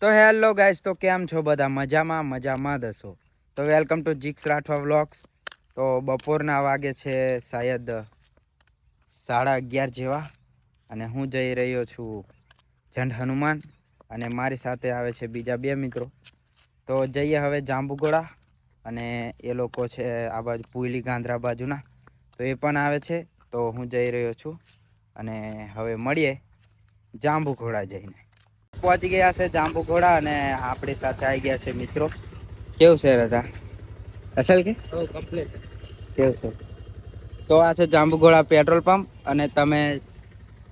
તો hello guys, તો કેમ છો બધા? મજામાં દસો. તો વેલકમ ટુ જીક્સ રાઠવા વ્લોગ્સ. તો બપોરના વાગે છે શાયદ 11:30 જેવા, અને હું જઈ રહ્યો છું ઝંડ હનુમાન, અને મારી સાથે આવે છે બીજા બે મિત્રો. તો જઈએ હવે જાંબુઘોડા, અને એ લોકો છે આ બાજુ પુઈલી ગાંધરા બાજુના, તો એ પણ આવે છે. તો હું જઈ રહ્યો છું, અને હવે મળીએ જાંબુઘોડા જઈને. પહોંચી ગયા છે જાંબુઘોડા, અને આપણી સાથે આવી ગયા છે મિત્રો. કેવું છે રજા? અસલ કે કમ્પ્લીટ કેવું છે? તો આ છે જાંબુઘોડા પેટ્રોલ પંપ, અને તમે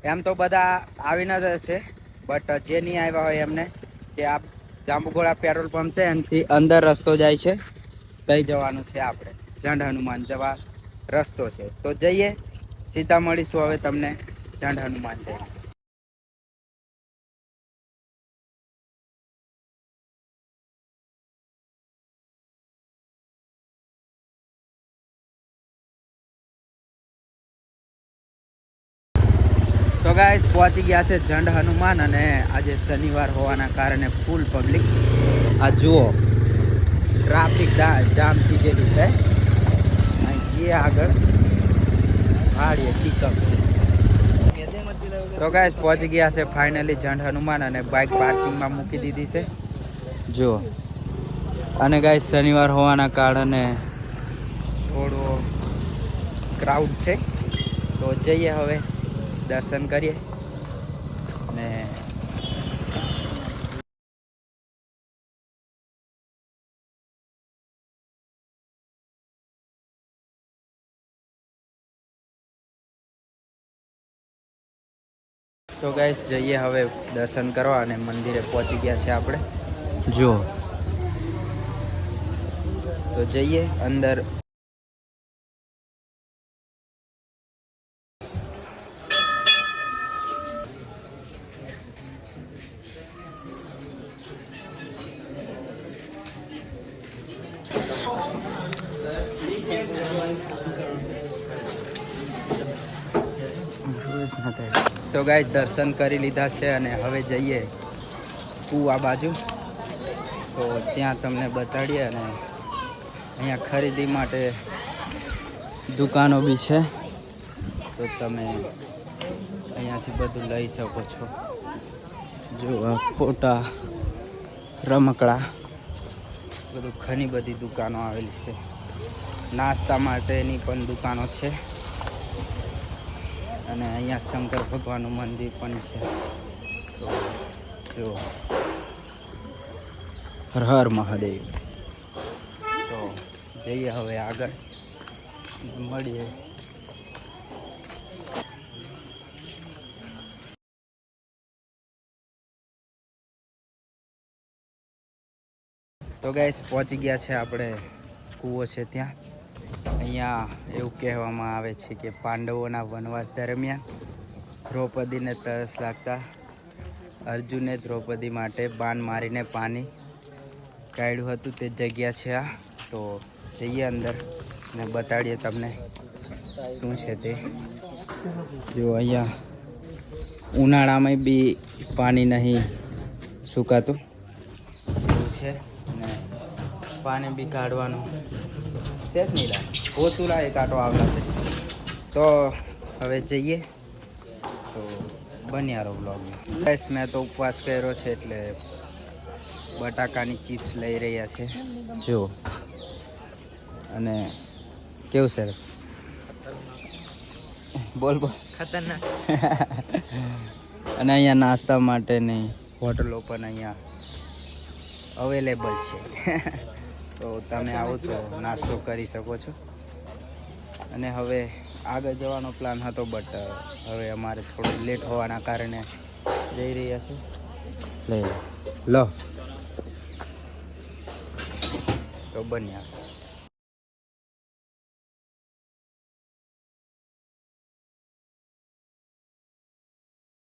એમ તો બધા આવીને જ હશે, બટ જે નહીં આવ્યા હોય એમને કે આ જાંબુઘોડા પેટ્રોલ પંપ છે, એનાથી અંદર રસ્તો જાય છે, તઈ જવાનું છે. આપણે ઝંડ હનુમાન જવા રસ્તો છે. તો જઈએ, સીધા મળીશું હવે તમને ઝંડ હનુમાન જઈને. તો ગાઈસ, પહોંચી ગયા છે ઝંડ હનુમાન, અને આજે શનિવાર હોવાના કારણે ફૂલ પબ્લિક. આ જુઓ, ટ્રાફિક જામ થઈ ગયેલું છે. જે આગળ ભાડીએ પિકઅપ છે. તો ગાઈસ, પહોંચી ગયા છે ફાઇનલી ઝંડ હનુમાન, અને બાઇક પાર્કિંગમાં મૂકી દીધી છે. જુઓ, અને ગાઈસ શનિવાર હોવાના કારણે થોડો ક્રાઉડ છે. તો જઈએ હવે દર્શન કરીએ. અને તો ગાઈસ, જઈએ હવે દર્શન કરવા, અને મંદિરે પહોંચી ગયા છે આપણે. જુઓ, તો જઈએ અંદર. તો ગાઈસ, દર્શન કરી લીધા છે, અને હવે જઈએ કુવા બાજુ. તો ત્યાં તમને બતાડીએ, અને અહીંયા ખરીદી માટે દુકાનો બી છે, તો તમે અહીંયાથી બધું લઈ શકો છો. જો ફોટા, રમકડા, બધું ઘણી બધી દુકાનો આવેલી છે. નાસ્તા માટેની પણ દુકાનો છે, અને અહીંયા શંકર ભગવાનનું મંદિર પણ છે. તો જો, હર હર મહાદેવ. તો જઈએ હવે આગળ, મળીએ. તો ગાઈસ, પહોંચી ગયા છે આપણે કૂવો છે ત્યાં. અહીંયા એવું કહેવામાં આવે છે કે પાંડવોના વનવાસ દરમિયાન દ્રૌપદીને તરસ લાગતા અર્જુને દ્રૌપદી માટે બાણ મારીને પાણી કાઢ્યું હતું. તે જગ્યા છે આ. તો જઈએ અંદર ને બતાડીએ તમને શું છે તે. જો અહીંયા ઉનાળામાં બી પાણી નહીં સુકાતું એવું છે, ને પાણી બી કાઢવાનું છે જ નહીં. ઓછું લાગે કાંટો આવલા. તો હવે જઈએ, તો બન્યા રહો બ્લોગમાં. બસ, મેં તો ઉપવાસ કર્યો છે, એટલે બટાકાની ચિપ્સ લઈ રહ્યા છે. જુઓ, અને કેવું છે? બોલ ખતરનાક. અને અહીંયા નાસ્તા માટેની હોટલો પણ અહીંયા અવેલેબલ છે. તો તમે આવો તો નાસ્તો કરી શકો છો. અને હવે આગળ જવાનો પ્લાન હતો, બટ હવે અમારે થોડું લેટ હોવાના કારણે જઈ રહ્યા છે. લઈ લો, તો બન્યા.